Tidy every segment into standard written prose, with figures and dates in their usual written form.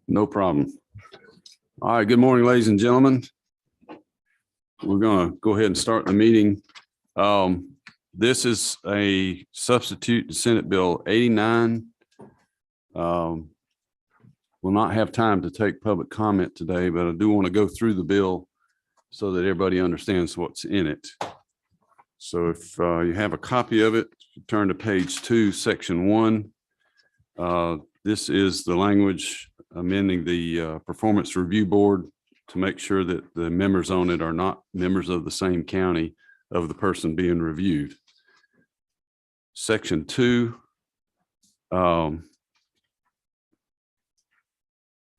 No problem. All right, good morning, ladies and gentlemen. We're going to go ahead and start the meeting. This is a substitute to Senate Bill 89. We'll not have time to take public comment today, but I do want to go through the bill so that everybody understands what's in it. So if you have a copy of it, turn to page 2, section 1. This is the language amending the Performance Review Board to make sure that the members on it are not members of the same county of the person being reviewed. Section 2.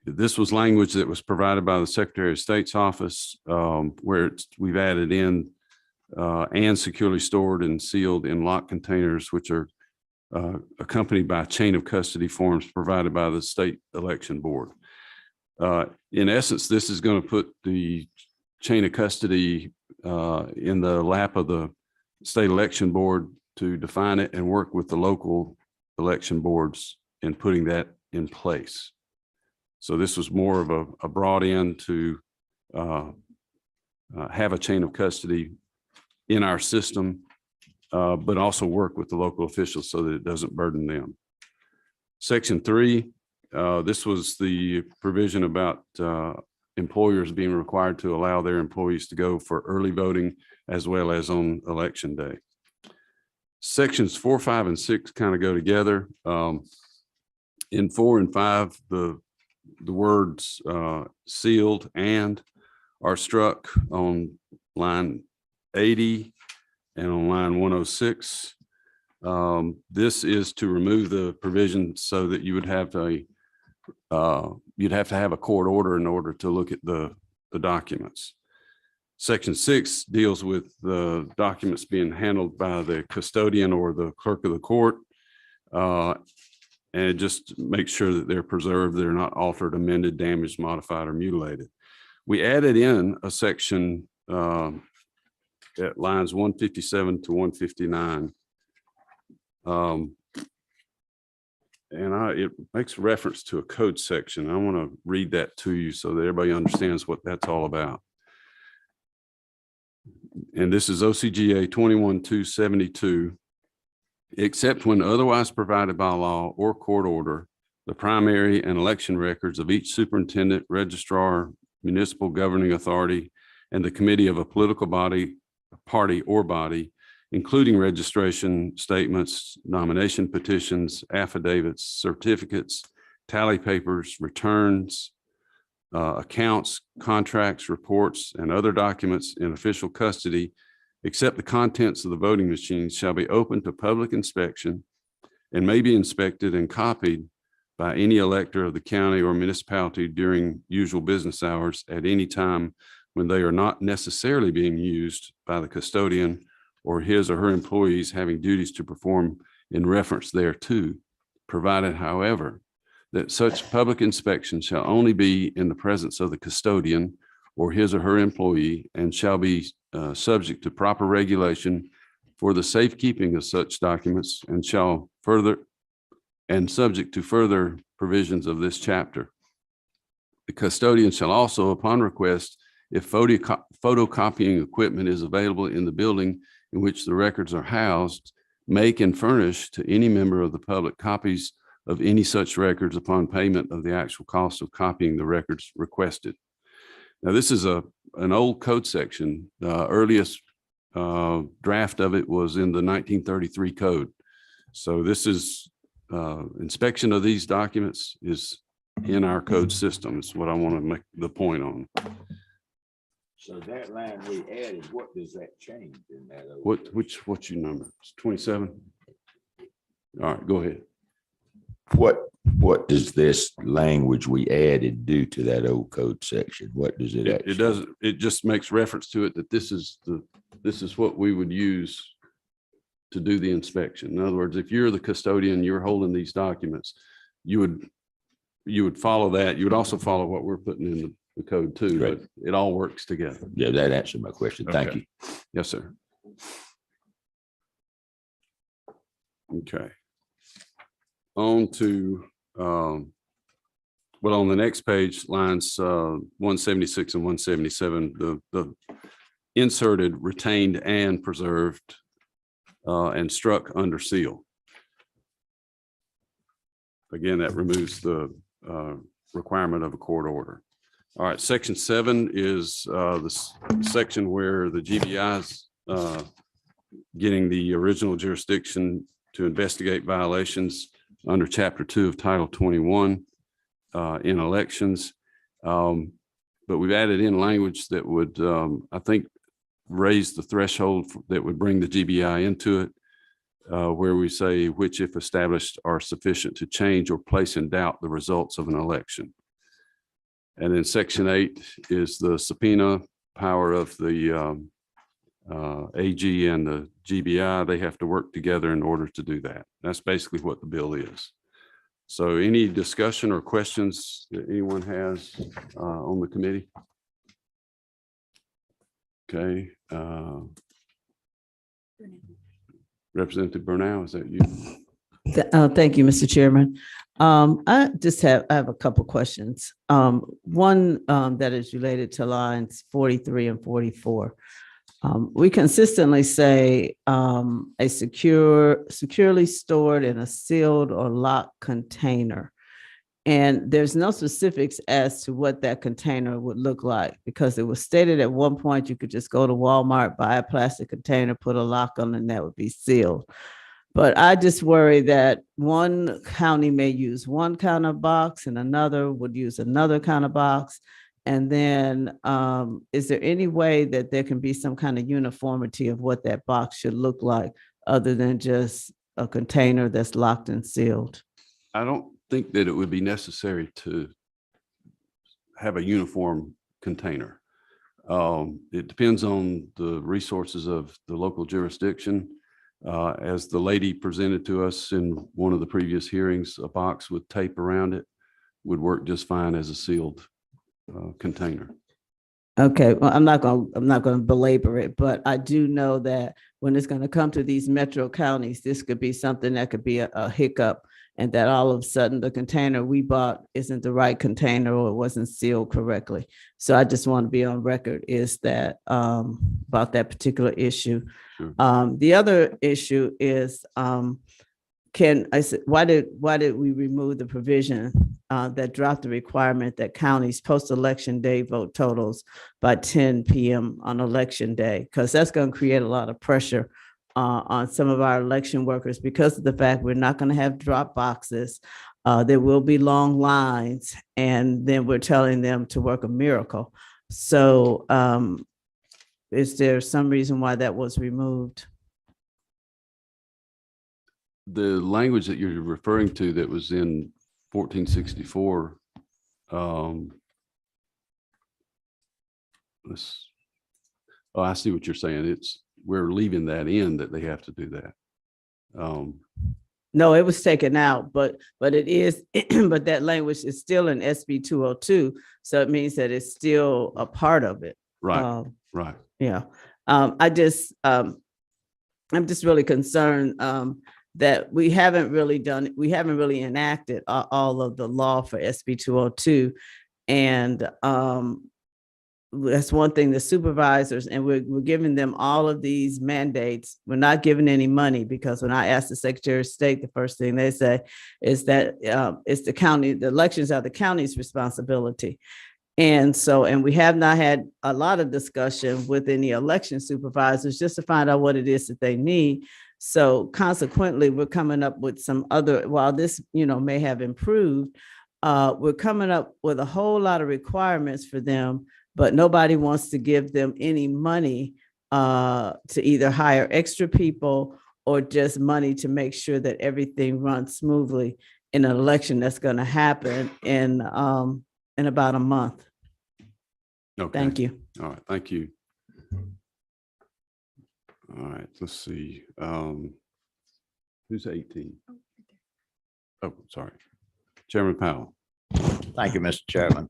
This was language that was provided by the Secretary of State's office, where we've added in and securely stored and sealed in locked containers, which are accompanied by chain of custody forms provided by the state election board. In essence, this is going to put the chain of custody in the lap of the state election board to define it and work with the local election boards in putting that in place. So this was more of a brought in to have a chain of custody in our system, but also work with the local officials so that it doesn't burden them. Section 3, this was the provision about employers being required to allow their employees to go for early voting as well as on election day. Sections 4, 5, and 6 kind of go together. In 4 and 5, the words sealed and are struck on line 80 and on line 106. This is to remove the provision so that you would have you'd have to have a court order in order to look at the documents. Section 6 deals with the documents being handled by the custodian or the clerk of the court, and it just makes sure that they're preserved, they're not altered, amended, damaged, modified, or mutilated. We added in a section at lines 157 to 159. And it makes reference to a code section. I want to read that to you so that everybody understands what that's all about. And this is OCGA 21-272. Except when otherwise provided by law or court order, the primary and election records of each superintendent, registrar, municipal governing authority, and the committee of a political body, party or body, including registration statements, nomination petitions, affidavits, certificates, tally papers, returns, accounts, contracts, reports, and other documents in official custody, except the contents of the voting machines, shall be open to public inspection and may be inspected and copied by any elector of the county or municipality during usual business hours at any time when they are not necessarily being used by the custodian or his or her employees having duties to perform in reference thereto, provided, however, that such public inspection shall only be in the presence of the custodian or his or her employee and shall be subject to proper regulation for the safekeeping of such documents and subject to further provisions of this chapter. The custodian shall also, upon request, if photocopying equipment is available in the building in which the records are housed, make and furnish to any member of the public copies of any such records upon payment of the actual cost of copying the records requested. Now, this is an old code section. The earliest draft of it was in the 1933 code. So this is inspection of these documents is in our code system. Is what I want to make the point on. So that line we added, what does that change in that? What's your number? It's 27. All right, go ahead. What does this language we added do to that old code section? What does it actually? It doesn't. It just makes reference to it that this is what we would use to do the inspection. In other words, if you're the custodian, you're holding these documents, you would follow that. You would also follow what we're putting in the code too, right. But it all works together. Yeah, that answered my question. Thank you. Yes, sir. Okay. On to, well, Well, on the next page, lines 176 and 177, the inserted retained and preserved and struck under seal. Again, that removes the requirement of a court order. All right, section 7 is the section where the GBI's getting the original jurisdiction to investigate violations under Chapter 2 of Title 21 in elections. But we've added in language that would, I think, raise the threshold that would bring the GBI into it, where we say, which if established are sufficient to change or place in doubt the results of an election. And then section 8 is the subpoena power of the AG and the GBI. They have to work together in order to do that. That's basically what the bill is. So any discussion or questions that anyone has on the committee? Okay. Representative Burnell, is that you? Thank you, Mr. Chairman. I have a couple questions. One that is related to lines 43 and 44. We consistently say a securely stored in a sealed or locked container. And there's no specifics as to what that container would look like, because it was stated at one point you could just go to Walmart, buy a plastic container, put a lock on it, and that would be sealed. But I just worry that one county may use one kind of box and another would use another kind of box. And then is there any way that there can be some kind of uniformity of what that box should look like other than just a container that's locked and sealed? I don't think that it would be necessary to have a uniform container. It depends on the resources of the local jurisdiction. As the lady presented to us in one of the previous hearings, a box with tape around it would work just fine as a sealed container. Okay, well, I'm not going to belabor it, but I do know that when it's going to come to these metro counties, this could be something that could be a hiccup, and that all of a sudden the container we bought isn't the right container or it wasn't sealed correctly. So I just want to be on record is that about that particular issue. Sure. The other issue is why did we remove the provision that dropped the requirement that counties post-election day vote totals by 10 p.m. on election day? Because that's going to create a lot of pressure on some of our election workers because of the fact we're not going to have drop boxes. There will be long lines, and then we're telling them to work a miracle. So is there some reason why that was removed? The language that you're referring to that was in 1464, I see what you're saying. We're leaving that in, that they have to do that. No, it was taken out, but it is, but that language is still in SB 202. So it means that it's still a part of it. Right, right. Yeah. I'm just really concerned that we haven't really enacted all of the law for SB 202. And that's one thing, the supervisors, and we're giving them all of these mandates. We're not giving any money, because when I asked the Secretary of State, the first thing they say is that it's the county, the elections are the county's responsibility. And we have not had a lot of discussion with any election supervisors just to find out what it is that they need. So consequently, we're coming up with some other, while this, may have improved, we're coming up with a whole lot of requirements for them, but nobody wants to give them any money to either hire extra people or just money to make sure that everything runs smoothly in an election that's going to happen in about a month. Okay. Thank you. All right. Thank you. All right. Let's see. Who's 18? Oh, sorry. Chairman Powell. Thank you, Mr. Chairman.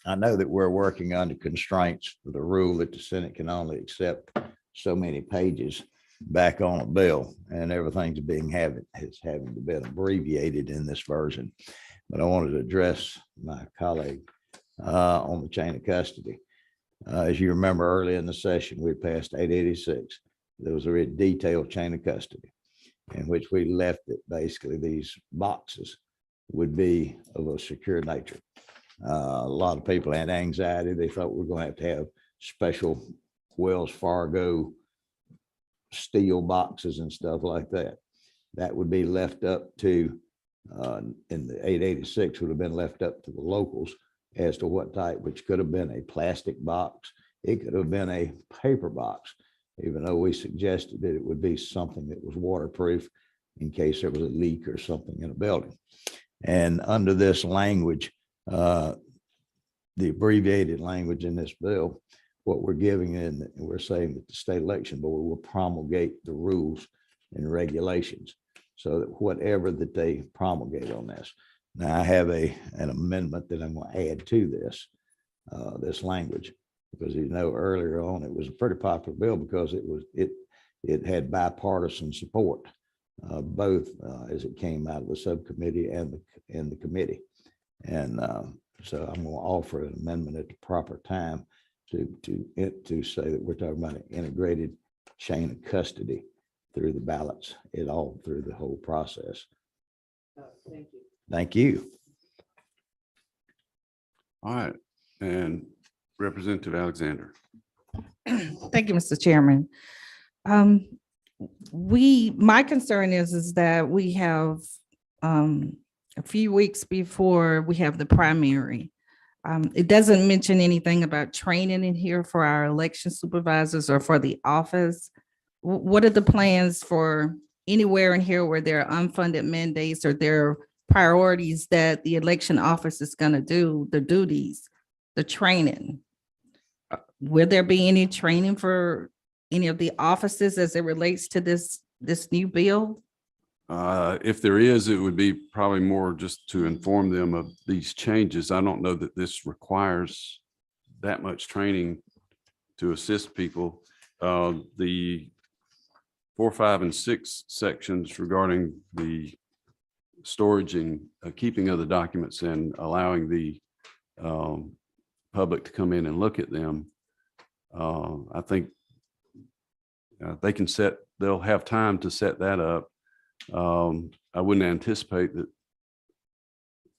I know that we're working under constraints for the rule that the Senate can only accept so many pages back on a bill, and everything's having to be abbreviated in this version. but I wanted to address my colleague on the chain of custody. As you remember, early in the session, we passed 886. There was a very detailed chain of custody in which we left it, basically these boxes would be of a secure nature. A lot of people had anxiety. They thought we were going to have special Wells Fargo steel boxes and stuff like that. That would be left up to, in the 886 would have been left up to the locals as to what type, which could have been a plastic box. It could have been a paper box, even though we suggested that it would be something that was waterproof in case there was a leak or something in a building. And under this language, the abbreviated language in this bill, what we're giving in, we're saying that the state election board will promulgate the rules and regulations so that whatever that they promulgate on this. Now I have an amendment that I'm going to add to this language, because you know earlier on it was a pretty popular bill because it had bipartisan support, both as it came out of the subcommittee and the committee. And so I'm going to offer an amendment at the proper time to say that we're talking about an integrated chain of custody through the ballots, through the whole process. Thank you. Thank you. All right, and Representative Alexander. Thank you, Mr. Chairman. My concern is that we have a few weeks before we have the primary. It doesn't mention anything about training in here for our election supervisors or for the office. What are the plans for anywhere in here where there are unfunded mandates or there are priorities that the election office is going to do, the duties, the training? Will there be any training for any of the offices as it relates to this new bill? If there is, it would be probably more just to inform them of these changes. I don't know that this requires that much training to assist people. The 4, 5, and 6 sections regarding the storage and keeping of the documents and allowing the public to come in and look at them. I think they'll have time to set that up. I wouldn't anticipate that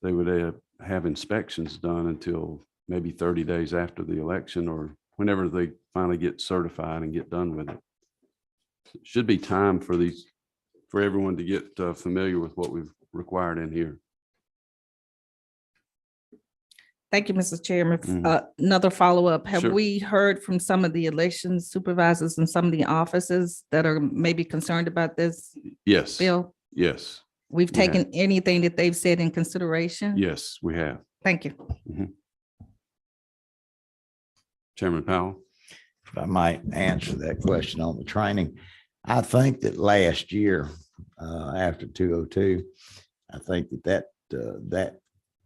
they would have inspections done until maybe 30 days after the election or whenever they finally get certified and get done with it. It should be time for everyone to get familiar with what we've required in here. Thank you, Mr. Chairman. Another follow-up. Have Sure. we heard from some of the election supervisors and some of the offices that are maybe concerned about this Yes. bill? Yes. We've We have. taken anything that they've said in consideration? Yes, we have. Thank you. Chairman Powell. If I might answer that question on the training, I think that last year, after 202, I think that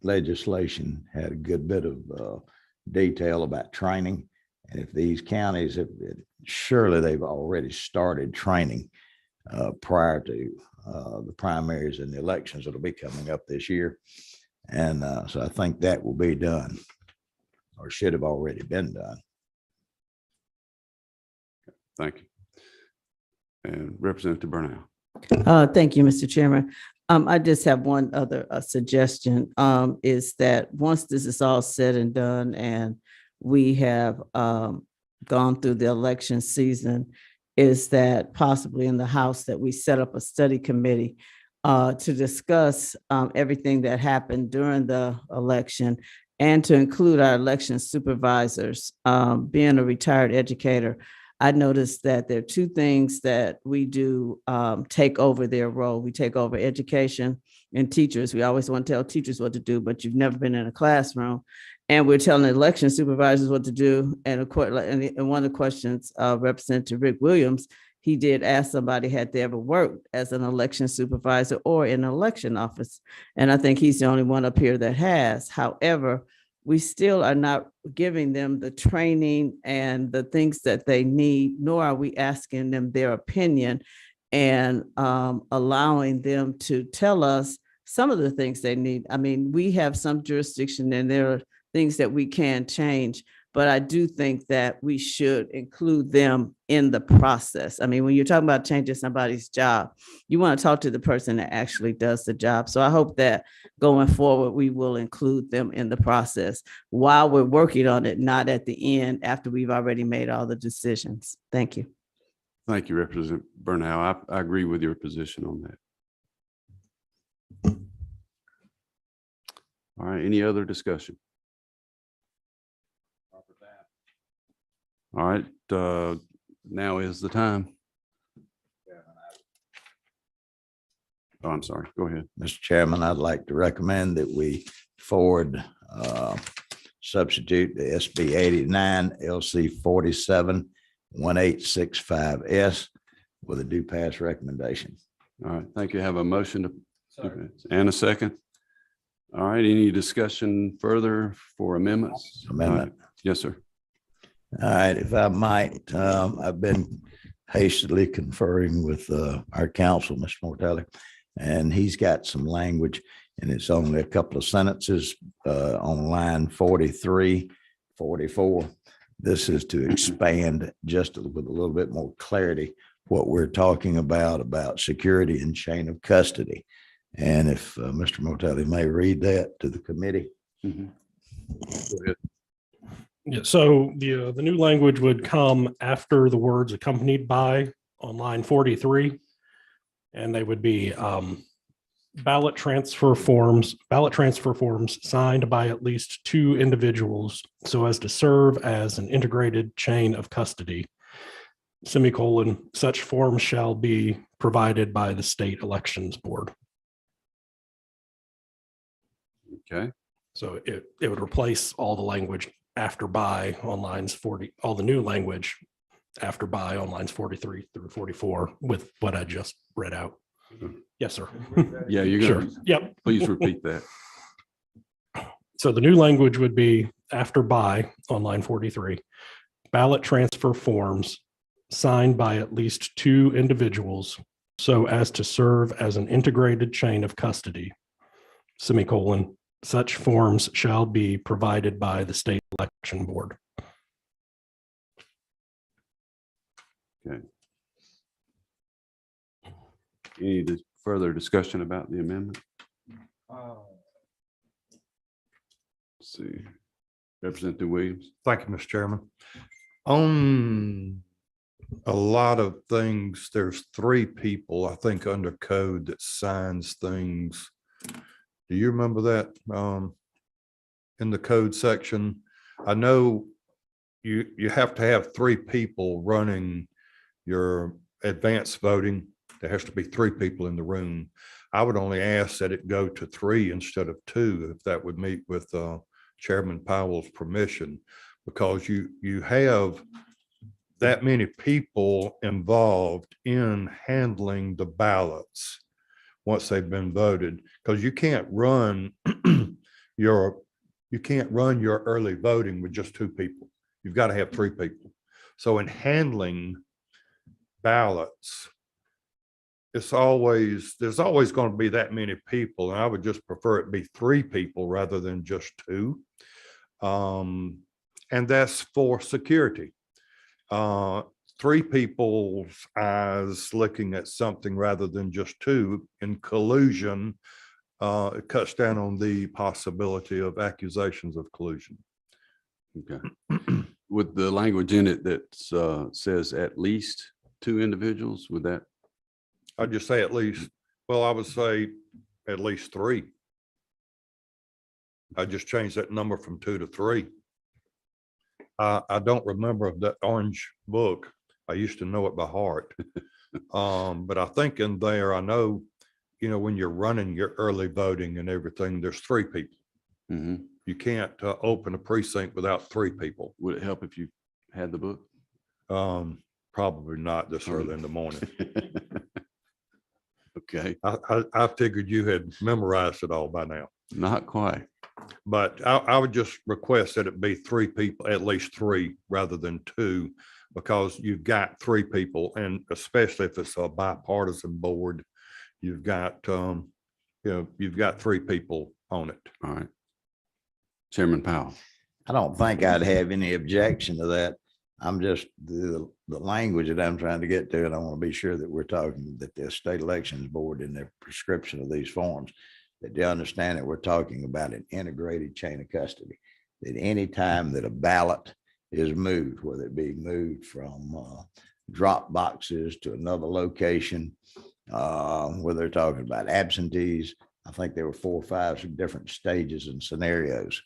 legislation had a good bit of detail about training. And if these counties, surely they've already started training prior to the primaries and the elections that'll be coming up this year. And so I think that will be done or should have already been done. Thank you. And Representative Burnell. Thank you, Mr. Chairman. I just have one other suggestion, is that once this is all said and done and we have gone through the election season, is that possibly in the House that we set up a study committee to discuss everything that happened during the election and to include our election supervisors. Being a retired educator, I noticed that there are two things that we do take over their role. We take over education and teachers. We always want to tell teachers what to do, but you've never been in a classroom. And we're telling election supervisors what to do. And one of the questions, Representative Rick Williams, he did ask somebody, had they ever worked as an election supervisor or in an election office? And I think he's the only one up here that has. However, we still are not giving them the training and the things that they need, nor are we asking them their opinion and allowing them to tell us some of the things they need. I mean, we have some jurisdiction and there are things that we can change, but I do think that we should include them in the process. I mean, when you're talking about changing somebody's job, you want to talk to the person that actually does the job. So I hope that going forward, we will include them in the process while we're working on it, not at the end after we've already made all the decisions. Thank you. Thank you, Representative Burnell. I agree with your position on that. All right, any other discussion? All right, now is the time. Oh, I'm sorry. Go ahead. Mr. Chairman, I'd like to recommend that we forward substitute the SB 89 LC 47 1865S with a due pass recommendation. All right, thank you. Have a motion to, and a second. All right, any discussion further for amendments? Amendment. Yes, sir. All right, if I might, I've been hastily conferring with our counsel, Mr. Mortelli, and he's got some language, and it's only a couple of sentences on line 43, 44. This is to expand just with a little bit more clarity what we're talking about security and chain of custody. And if Mr. Mortelli may read that to the committee. Mhm. Go ahead. Yeah, so the new language would come after the words accompanied by on line 43. And they would be ballot transfer forms signed by at least 2 individuals so as to serve as an integrated chain of custody. Semicolon, such forms shall be provided by the state elections board. Okay, So it would replace all the language after by on lines 40, all the new language after by on lines 43 through 44 with what I just read out. Yes, sir. yeah, you're Sure. gonna, Yep. please repeat that. So the new language would be after by on line 43, ballot transfer forms signed by at least 2 individuals so as to serve as an integrated chain of custody. Semicolon, such forms shall be provided by the state election board. Any further discussion about the amendment? Let's see. Representative Williams. Thank you, Mr. Chairman. On a lot of things, there's 3 people, I think, under code that signs things. Do you remember that in the code section? I know you have to have 3 people running your advanced voting. There has to be 3 people in the room. I would only ask that it go to 3 instead of 2, if that would meet with Chairman Powell's permission, because you have that many people involved in handling the ballots once they've been voted, because you can't run your early voting with just 2 people. You've got to have 3 people. So in handling ballots, there's always going to be that many people, and I would just prefer it be 3 people rather than just 2. And that's for security. 3 people's eyes looking at something rather than just 2 in collusion, it cuts down on the possibility of accusations of collusion. Okay. With the language in it that says at least 2 individuals, would that? I'd just say at least, well, I would say at least 3. I just changed that number from 2 to 3. I don't remember that orange book. I used to know it by heart. But I think in there, I know, when you're running your early voting and everything, there's 3 people. Mhm. You can't open a precinct without 3 people. Would it help if you had the book? Probably not this early in the morning. Okay, I figured you had memorized it all by now. not quite. But I would just request that it be 3 people, at least 3 rather than 2, because you've got 3 people, and especially if it's a bipartisan board, you've got you've got three people on it. All right. Chairman Powell. I don't think I'd have any objection to that. I'm just, the language that I'm trying to get to, and I want to be sure that we're talking, that the state elections board in their prescription of these forms, that they understand that we're talking about an integrated chain of custody. That any time that a ballot is moved, whether it be moved from drop boxes to another location, where they're talking about absentees, I think there were 4 or 5 different stages and scenarios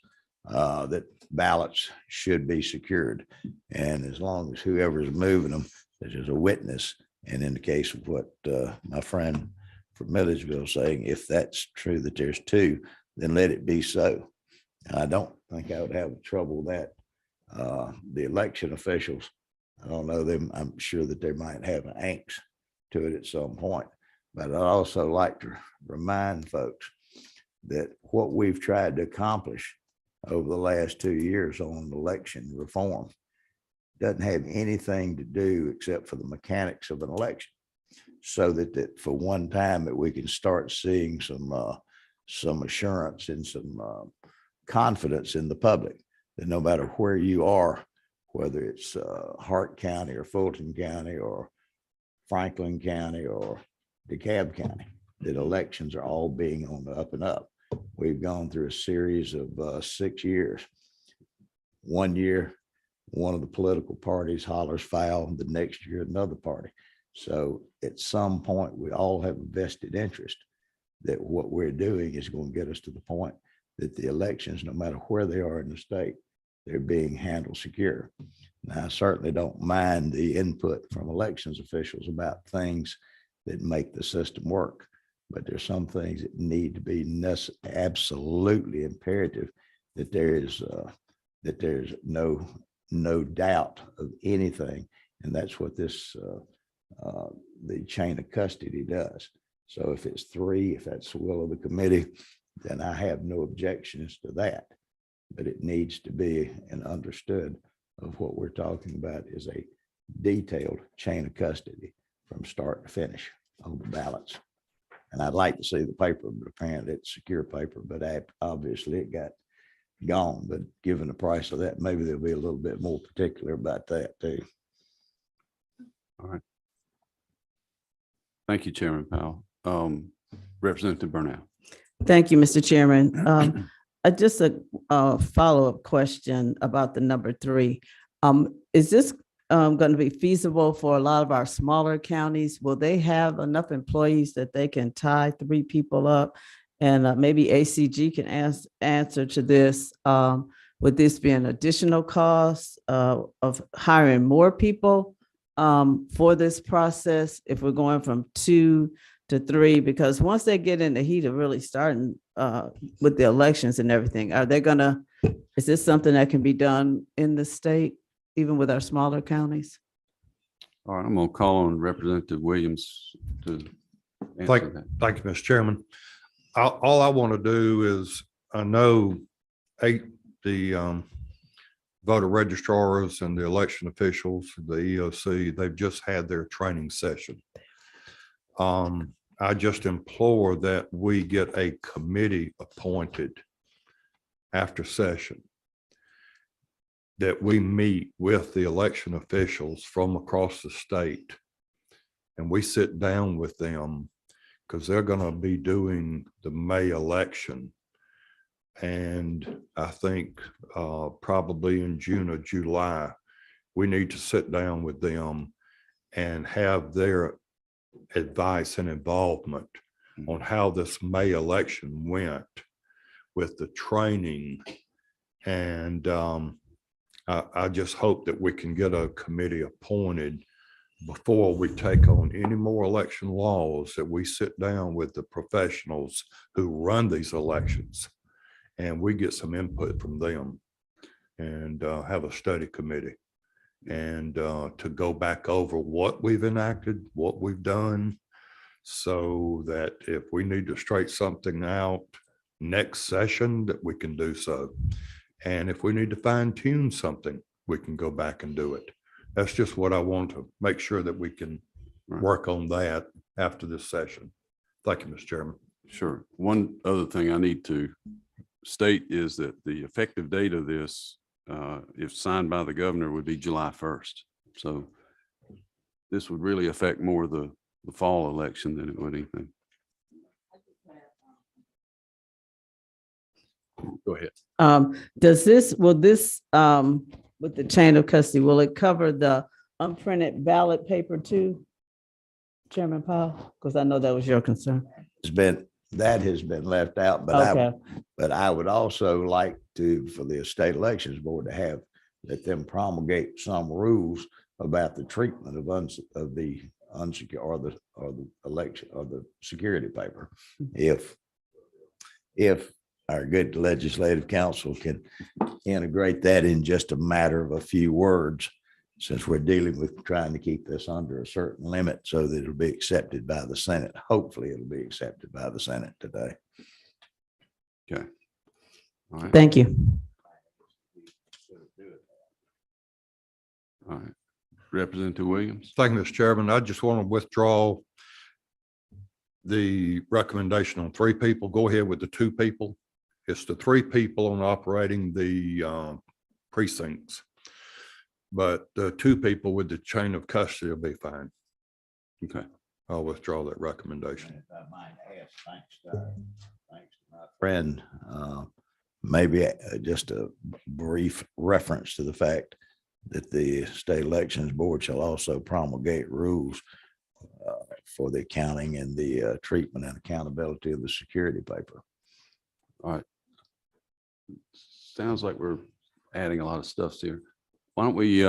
that ballots should be secured. And as long as whoever's moving them, there's a witness. And in the case of what my friend from Milledgeville is saying, if that's true that there's 2, then let it be so. I don't think I would have trouble with that. The election officials, I don't know them. I'm sure that they might have an angst to it at some point. But I'd also like to remind folks that what we've tried to accomplish over the last 2 years on election reform doesn't have anything to do except for the mechanics of an election. So that for one time that we can start seeing some assurance and some confidence in the public that no matter where you are, whether it's Hart County or Fulton County or Franklin County or DeKalb County, that elections are all being on the up and up. We've gone through a series of 6 years. 1 year, one of the political parties hollers foul, the next year, another party. So at some point, we all have a vested interest that what we're doing is going to get us to the point that the elections, no matter where they are in the state, they're being handled secure. Now, I certainly don't mind the input from elections officials about things that make the system work. But there's some things that need to be absolutely imperative that there's no doubt of anything. And that's what this, the chain of custody does. So if it's 3, if that's the will of the committee, then I have no objections to that. But it needs to be and understood of what we're talking about is a detailed chain of custody from start to finish on the ballots. And I'd like to see the paper, but apparently it's secure paper, but obviously it got gone. But given the price of that, maybe they'll be a little bit more particular about that too. All right. Thank you, Chairman Powell. Representative Burnell. Thank you, Mr. Chairman. Just a follow-up question about the number 3. Is this going to be feasible for a lot of our smaller counties? Will they have enough employees that they can tie 3 people up? And maybe ACG can answer to this. Would this be an additional cost of hiring more people for this process if we're going from 2 to 3? Because once they get in the heat of really starting with the elections and everything, is this something that can be done in the state, even with our smaller counties? All right, I'm going to call on Representative Williams to answer that. Thank you, Mr. Chairman. All I want to do is, I know the voter registrars and the election officials, the EOC, they've just had their training session. I just implore that we get a committee appointed after session, that we meet with the election officials from across the state and we sit down with them, because they're going to be doing the May election. And I think probably in June or July, we need to sit down with them and have their advice and involvement on how this May election went with the training. And I just hope that we can get a committee appointed before we take on any more election laws, that we sit down with the professionals who run these elections and we get some input from them and have a study committee and to go back over what we've enacted, what we've done, so that if we need to straighten something out next session, that we can do so. And if we need to fine tune something, we can go back and do it. That's just what I want to make sure that we can work on that after this session. Thank you, Mr. Chairman. Sure. One other thing I need to state is that the effective date of this, if signed by the governor, would be July 1st. So this would really affect more the fall election than it would anything. Go ahead. Will this, with the chain of custody, will it cover the unprinted ballot paper too? Chairman Powell, because I know that was your concern. That has been left out, Okay, but I would also like for the state elections board to let them promulgate some rules about the treatment of the unsecured or the election or the security paper. If our good legislative council can integrate that in just a matter of a few words, since we're dealing with trying to keep this under a certain limit so that it'll be accepted by the Senate. Hopefully it'll be accepted by the Senate today. Okay. All right. thank you. All right. Representative Williams. Thank you, Mr. Chairman. I just want to withdraw the recommendation on 3 people. Go ahead with the 2 people. It's the 3 people on operating the precincts. But the 2 people with the chain of custody will be fine. Okay. I'll withdraw that recommendation. If I might ask, thanks to my friend, maybe just a brief reference to the fact that the state elections board shall also promulgate rules for the accounting and the treatment and accountability of the security paper. All right. Sounds like we're adding a lot of stuff here. Why don't we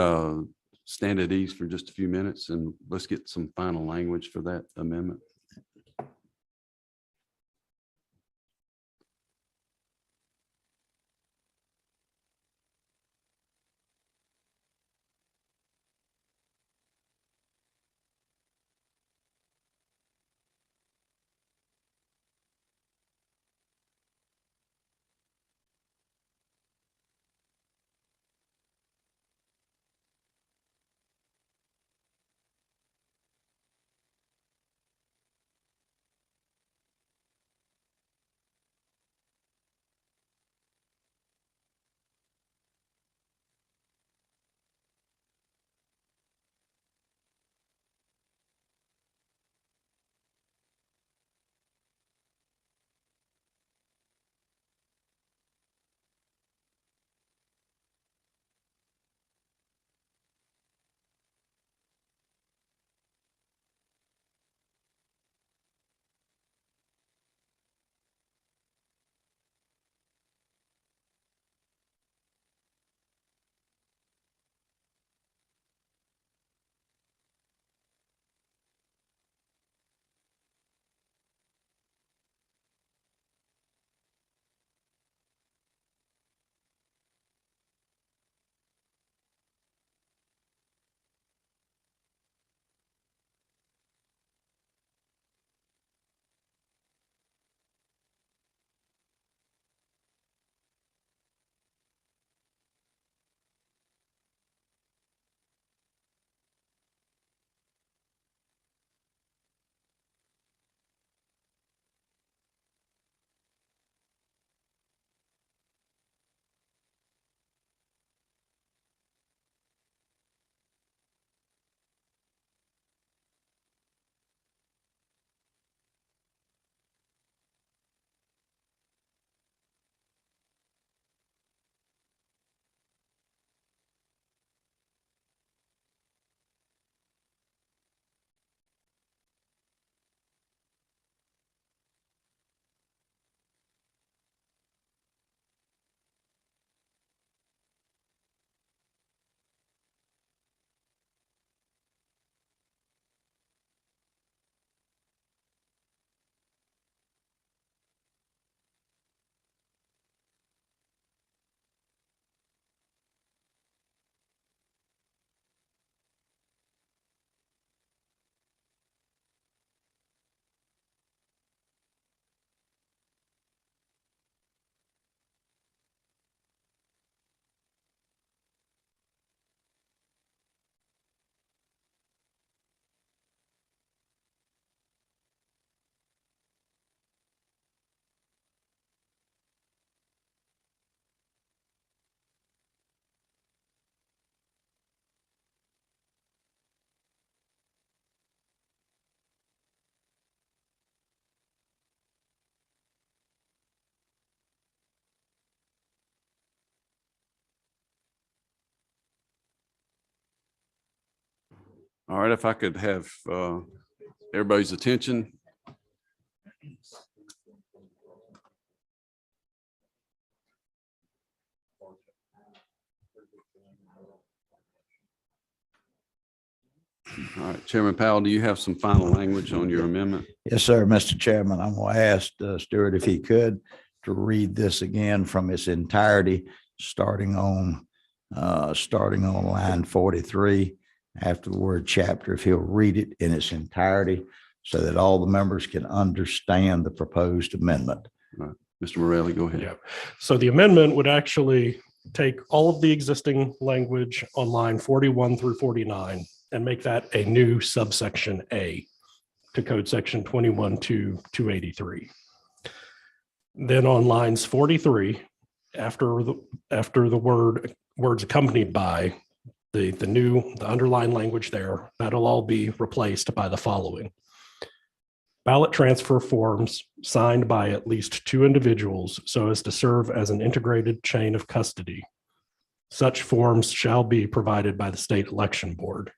stand at ease for just a few minutes and let's get some final language for that amendment. All right, if I could have everybody's attention. All right, Chairman Powell, do you have some final language on your amendment? Yes, sir, Mr. Chairman. I'm going to ask Stuart if he could to read this again from its entirety, starting on line 43 after the word chapter, if he'll read it in its entirety so that all the members can understand the proposed amendment. Mr. Morelli, go ahead. Yeah. So the amendment would actually take all of the existing language on line 41 through 49 and make that a new subsection A to code section 21-283. Then on lines 43, after the words accompanied by the underlying language there, that'll all be replaced by the following. Ballot transfer forms signed by at least 2 individuals so as to serve as an integrated chain of custody. Such forms shall be provided by the state election board.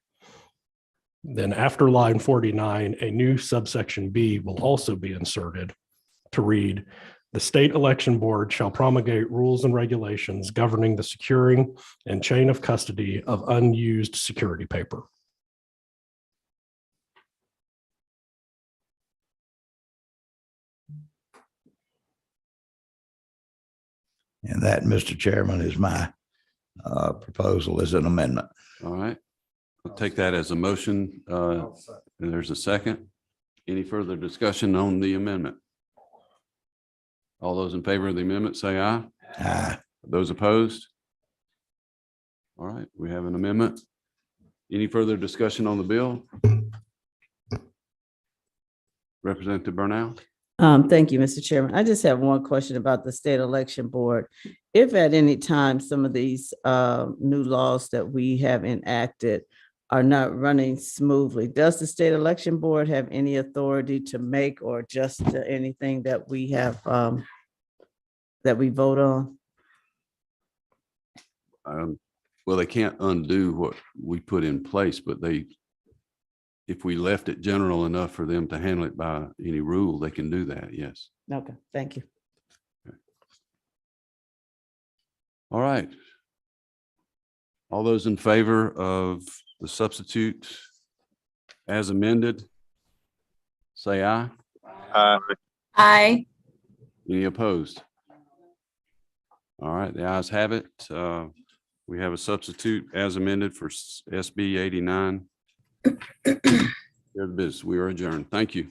Then after line 49, a new subsection B will also be inserted to read, the state election board shall promulgate rules and regulations governing the securing and chain of custody of unused security paper. And that, Mr. Chairman, is my proposal as an amendment. All right, I'll take that as a motion. And there's a second. Any further discussion on the amendment? All those in favor of the amendment, say aye. Aye. Those opposed? All right, we have an amendment. Any further discussion on the bill? Representative Burnell? Thank you, Mr. Chairman. I just have one question about the state election board. If at any time some of these new laws that we have enacted are not running smoothly, does the state election board have any authority to make or adjust to anything that we have that we vote on? Well, they can't undo what we put in place, but if we left it general enough for them to handle it by any rule, they can do that, yes. Okay, thank you. All right. All those in favor of the substitute as amended, say aye. Aye. Any opposed? All right, the ayes have it. We have a substitute as amended for SB 89. Here the business. We are adjourned. Thank you.